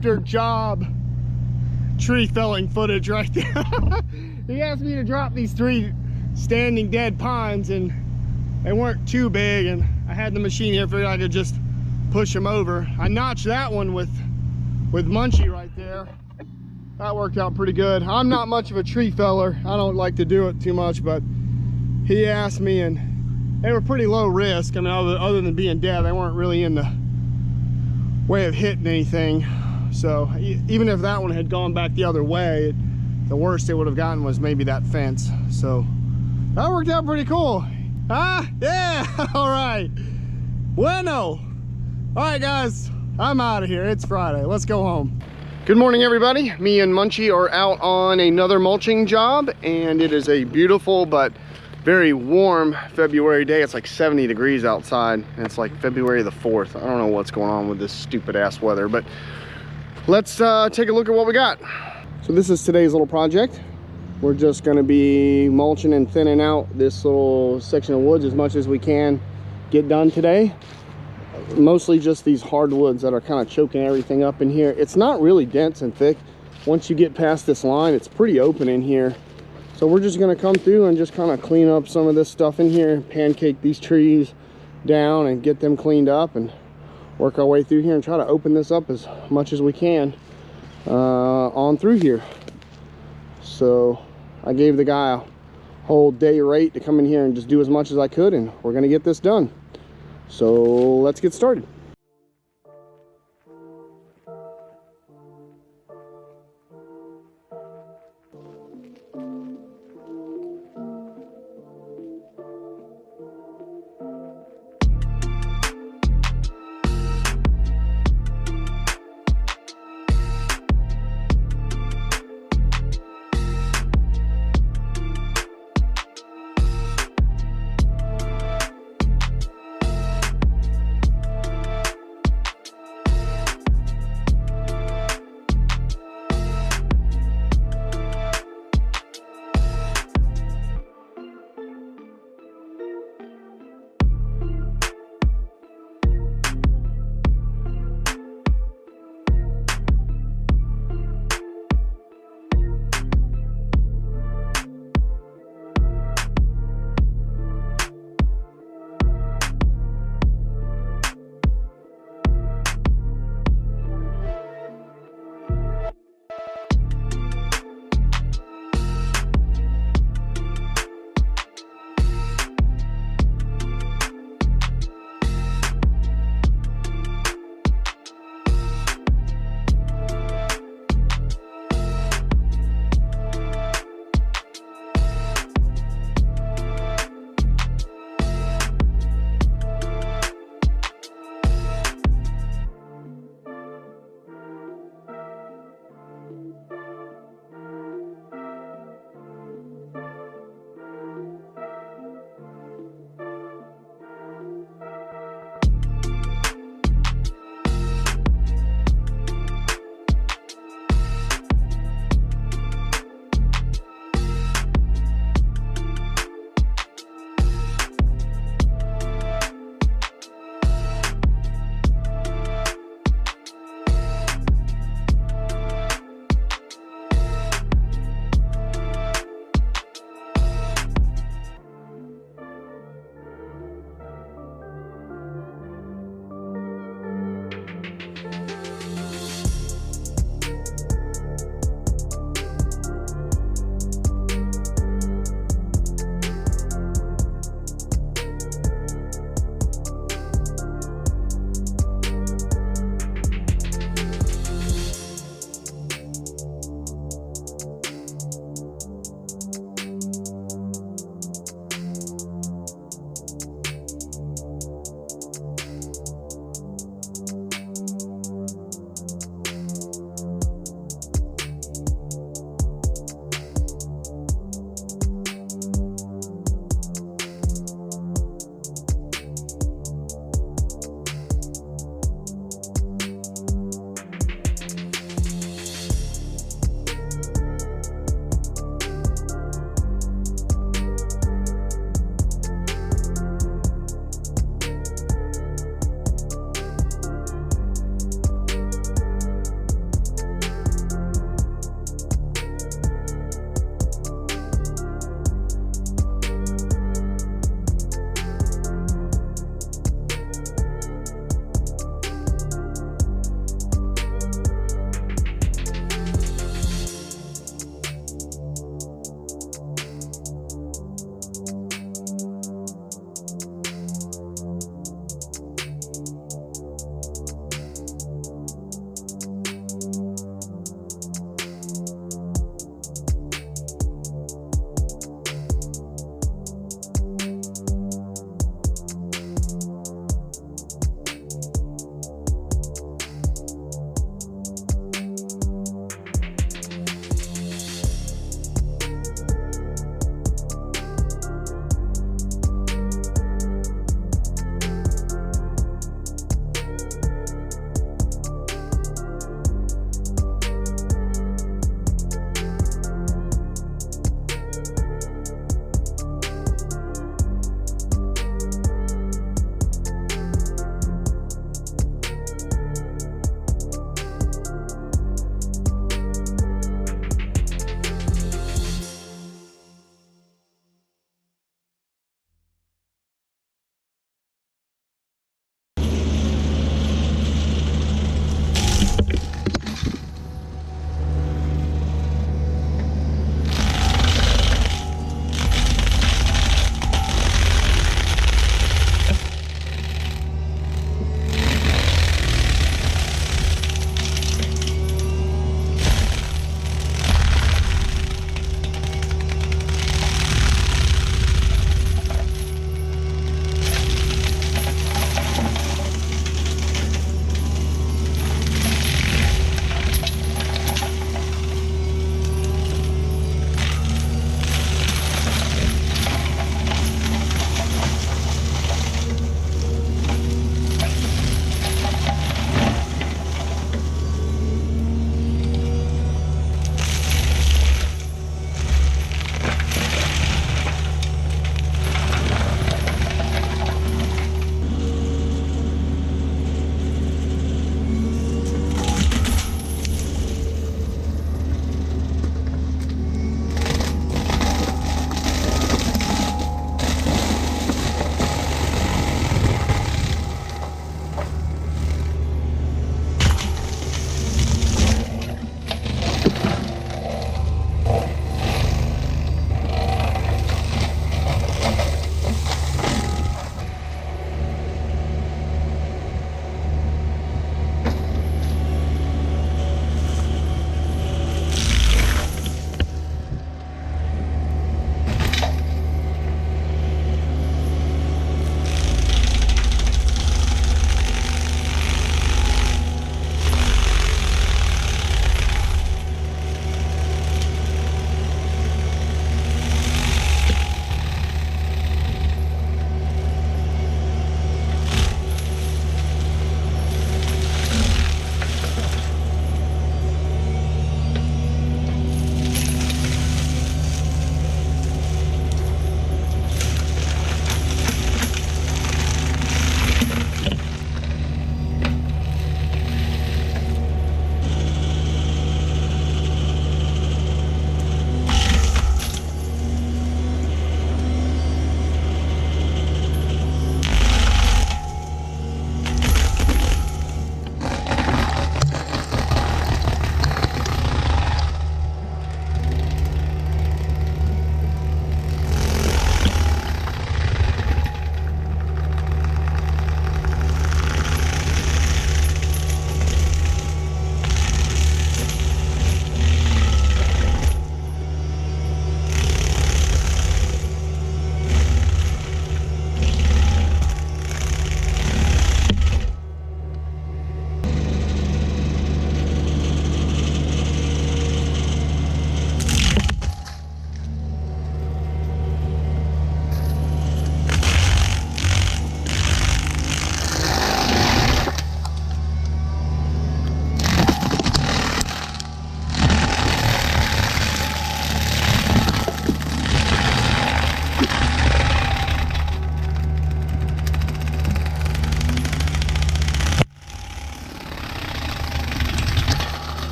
after job tree felling footage right there. He asked me to drop these 3 standing dead pines, and they weren't too big, and I had the machine here, figured I could just push them over. I notched that one with Mulching right there. That worked out pretty good. I'm not much of a tree feller. I don't like to do it too much, but he asked me, and they were pretty low risk. I mean, other than being dead, they weren't really in the way of hitting anything. So even if that one had gone back the other way, the worst it would have gotten was maybe that fence. So that worked out pretty cool. Ah, yeah, all right. Bueno. All right, guys, I'm out of here. It's Friday. Let's go home. Good morning, everybody. Me and Mulching are out on another mulching job, and it is a beautiful but very warm February day. It's like 70 degrees outside, and it's like February the 4th. I don't know what's going on with this stupid ass weather, but let's take a look at what we got. So this is today's little project. We're just going to be mulching and thinning out this little section of woods as much as we can get done today. Mostly just these hardwoods that are kind of choking everything up in here. It's not really dense and thick. Once you get past this line, it's pretty open in here. So we're just going to come through and just kind of clean up some of this stuff in here, pancake these trees down and get them cleaned up, and work our way through here and try to open this up as much as we can on through here. So I gave the guy a whole day rate to come in here and just do as much as I could, and we're going to get this done. So let's get started.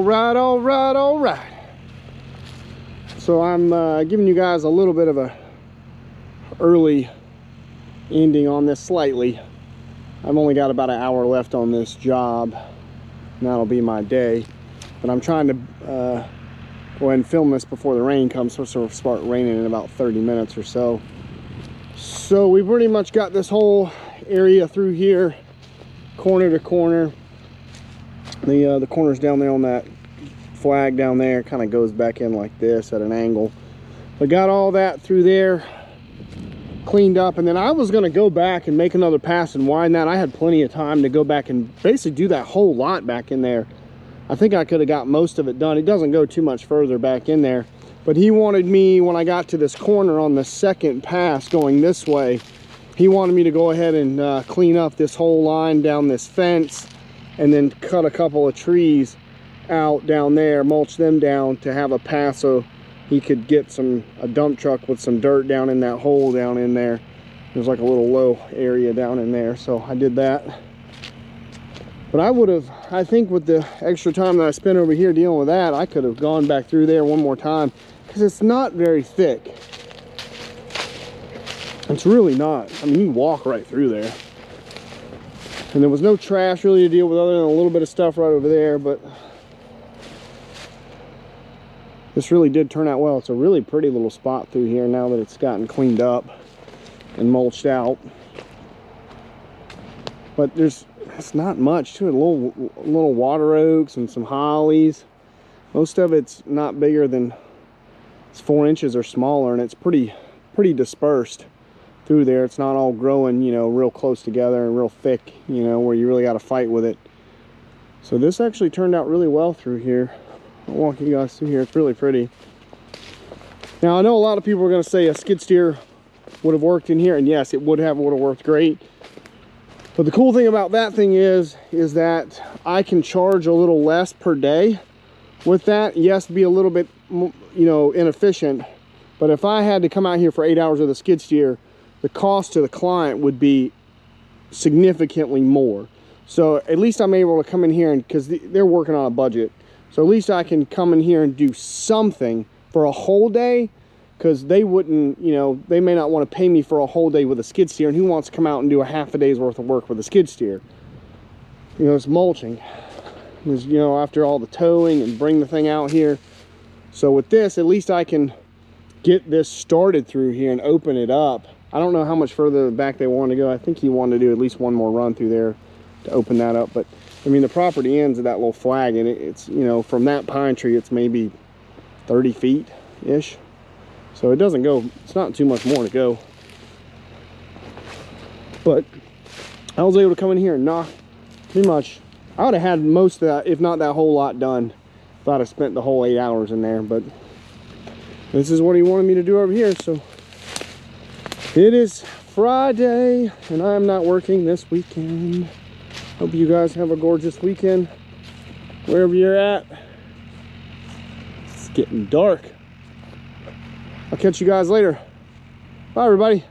All right, all right, all right. So I'm giving you guys a little bit of a early ending on this slightly. I've only got about an hour left on this job, and that'll be my day. But I'm trying to go ahead and film this before the rain comes. So it'll start raining in about 30 minutes or so. So we pretty much got this whole area through here, corner to corner. The corners down there on that flag down there kind of goes back in like this at an angle. We got all that through there cleaned up, and then I was going to go back and make another pass and widen that. I had plenty of time to go back and basically do that whole lot back in there. I think I could have got most of it done. It doesn't go too much further back in there, but he wanted me, when I got to this corner on the second pass going this way, he wanted me to go ahead and clean up this whole line down this fence, and then cut a couple of trees out down there, mulch them down to have a path so he could get a dump truck with some dirt down in that hole down in there. There's like a little low area down in there, so I did that. But I think with the extra time that I spent over here dealing with that, I could have gone back through there one more time, because it's not very thick. It's really not. I mean, you can walk right through there. And there was no trash really to deal with other than a little bit of stuff right over there, but this really did turn out well. It's a really pretty little spot through here now that it's gotten cleaned up and mulched out. But it's not much to it. Little water oaks and some hollies. Most of it's not bigger than, it's 4 inches or smaller, and it's pretty dispersed through there. It's not all growing, you know, real close together and real thick, you know, where you really got to fight with it. So this actually turned out really well through here. I'll walk you guys through here. It's really pretty. Now I know a lot of people are going to say a skid steer would have worked in here, and yes, it would have worked great. But the cool thing about that thing is that I can charge a little less per day with that. Yes, be a little bit, you know, inefficient, but if I had to come out here for 8 hours with a skid steer, the cost to the client would be significantly more. So at least I'm able to come in here, and because they're working on a budget, so at least I can come in here and do something for a whole day, because they wouldn't, you know, they may not want to pay me for a whole day with a skid steer, and who wants to come out and do a half a day's worth of work with a skid steer? You know, it's mulching. It's, you know, after all the towing and bring the thing out here. So with this, at least I can get this started through here and open it up. I don't know how much further back they want to go. I think he wanted to do at least one more run through there to open that up. But I mean, the property ends at that little flag, and it's, you know, from that pine tree, it's maybe 30 feet ish. So it doesn't go, it's not too much more to go. But I was able to come in here and knock pretty much, I would have had most of that, if not that whole lot done, if I'd have spent the whole 8 hours in there. But this is what he wanted me to do over here. So it is Friday, and I am not working this weekend. Hope you guys have a gorgeous weekend wherever you're at. It's getting dark. I'll catch you guys later. Bye, everybody.